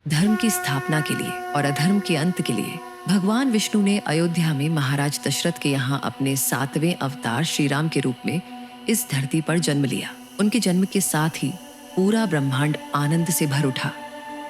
धर्म की स्थापना के लिए और अधर्म के अंत के लिए भगवान विष्णु ने अयोध्या में महाराज दशरथ के यहाँ अपने 7वें अवतार श्री राम के रूप में इस धरती पर जन्म लिया। उनके जन्म के साथ ही पूरा ब्रह्मांड आनंद से भर उठा।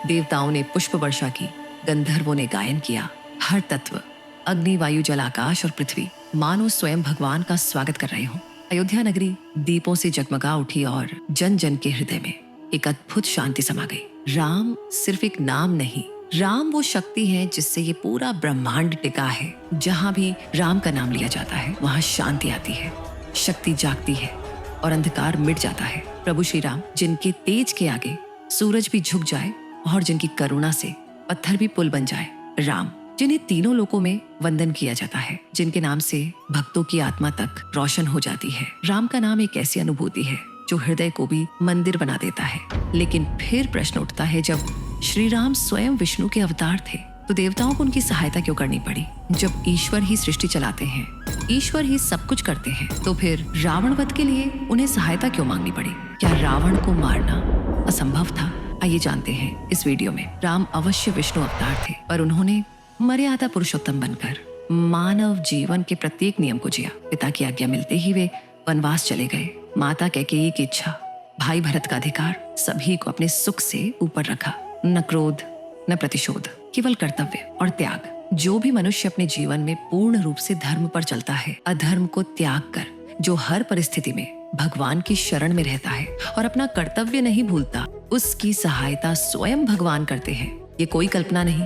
देवताओं ने पुष्प वर्षा की, गंधर्वों ने गायन किया। हर तत्व, अग्नि, वायु, जल, आकाश और पृथ्वी मानो स्वयं भगवान का स्वागत कर रहे हो। अयोध्या नगरी दीपों से जगमगा उठी और जन जन के हृदय में एक अद्भुत शांति समा गई। राम सिर्फ एक नाम नहीं, राम वो शक्ति है जिससे ये पूरा ब्रह्मांड टिका है। जहाँ भी राम का नाम लिया जाता है वहाँ शांति आती है, शक्ति जागती है और अंधकार मिट जाता है। प्रभु श्री राम, जिनके तेज के आगे सूरज भी झुक जाए और जिनकी करुणा से पत्थर भी पुल बन जाए। राम, जिन्हें तीनों लोकों में वंदन किया जाता है, जिनके नाम से भक्तों की आत्मा तक रोशन हो जाती है। राम का नाम एक ऐसी अनुभूति है जो हृदय को भी मंदिर बना देता है। लेकिन फिर प्रश्न उठता है, जब श्री राम स्वयं विष्णु के अवतार थे तो देवताओं को उनकी सहायता क्यों करनी पड़ी? जब ईश्वर ही सृष्टि चलाते हैं, ईश्वर ही सब कुछ करते हैं, तो फिर रावण वध के लिए उन्हें सहायता क्यों मांगनी पड़ी? क्या रावण को मारना असंभव था? आइए जानते हैं इस वीडियो में। राम अवश्य विष्णु अवतार थे, पर उन्होंने मर्यादा पुरुषोत्तम बनकर मानव जीवन के प्रत्येक नियम को जिया। पिता की आज्ञा मिलते ही वे वनवास चले गए। माता कैकेयी की इच्छा, भाई भरत का अधिकार, सभी को अपने सुख से ऊपर रखा। न क्रोध, न प्रतिशोध, केवल कर्तव्य और त्याग। जो भी मनुष्य अपने जीवन में पूर्ण रूप से धर्म पर चलता है, अधर्म को त्याग कर, जो हर परिस्थिति में भगवान की शरण में रहता है और अपना कर्तव्य नहीं भूलता, उसकी सहायता स्वयं भगवान करते हैं। ये कोई कल्पना नहीं,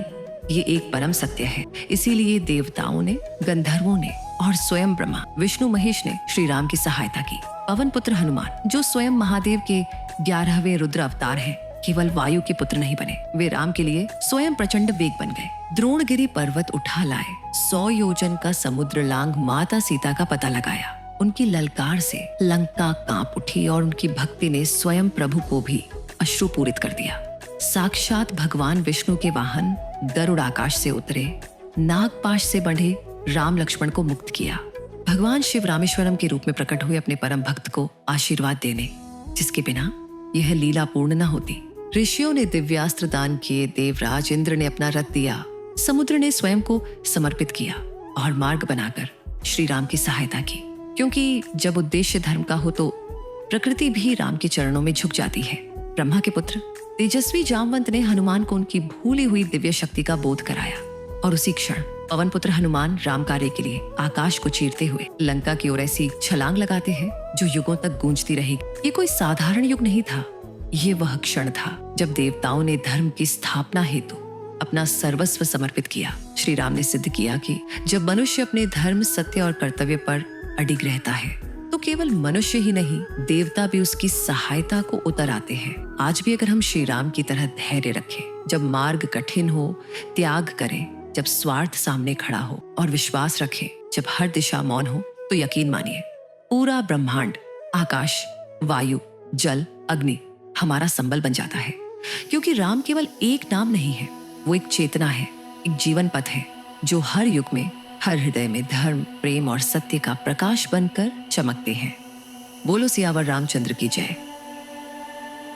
ये एक परम सत्य है। इसीलिए देवताओं ने, गंधर्वों ने और स्वयं ब्रह्मा विष्णु महेश ने श्री राम की सहायता की। पवन पुत्र हनुमान, जो स्वयं महादेव के 11वें रुद्र अवतार हैं, केवल वायु के पुत्र नहीं बने, वे राम के लिए स्वयं प्रचंड वेग बन गए। द्रोणगिरी पर्वत उठा लाए, 100 योजन का समुद्र लांघ माता सीता का पता लगाया। उनकी ललकार से लंका कांप उठी और उनकी भक्ति ने स्वयं प्रभु को भी अश्रुपूरित कर दिया। साक्षात भगवान विष्णु के वाहन गरुड़ आकाश से उतरे, नागपाश से बंधे राम लक्ष्मण को मुक्त किया। भगवान शिव रामेश्वरम के रूप में प्रकट हुए अपने परम भक्त को आशीर्वाद देने, जिसके बिना यह लीला पूर्ण न होती। ऋषियों ने दिव्यास्त्र दान किए, देवराज इंद्र ने अपना रथ दिया, समुद्र ने स्वयं को समर्पित किया और मार्ग बनाकर श्री राम की सहायता की। क्योंकि जब उद्देश्य धर्म का हो तो प्रकृति भी राम के चरणों में झुक जाती है। ब्रह्मा के पुत्र तेजस्वी जामवंत ने हनुमान को उनकी भूली हुई दिव्य शक्ति का बोध कराया और उसी क्षण पवन पुत्र हनुमान राम कार्य के लिए आकाश को चीरते हुए लंका की ओर ऐसी छलांग लगाते हैं जो युगों तक गूंजती रहेगी। ये कोई साधारण युग नहीं था, ये वह क्षण था जब देवताओं ने धर्म की स्थापना हेतु अपना सर्वस्व समर्पित किया। श्री राम ने सिद्ध किया कि जब मनुष्य अपने धर्म, सत्य और कर्तव्य पर अडिग रहता है तो केवल मनुष्य ही नहीं, देवता भी उसकी सहायता को उतर आते हैं। आज भी अगर हम श्री राम की तरह धैर्य रखें, जब मार्ग कठिन हो त्याग करें, जब स्वार्थ सामने खड़ा हो और विश्वास रखें, जब हर दिशा मौन हो, तो यकीन मानिए पूरा ब्रह्मांड, आकाश, वायु, जल, अग्नि हमारा संबल बन जाता है। क्योंकि राम केवल एक नाम नहीं है, वो एक चेतना है, एक जीवन पथ है जो हर युग में, हर हृदय में धर्म, प्रेम और सत्य का प्रकाश बनकर चमकते हैं। बोलो सियावर रामचंद्र की जय।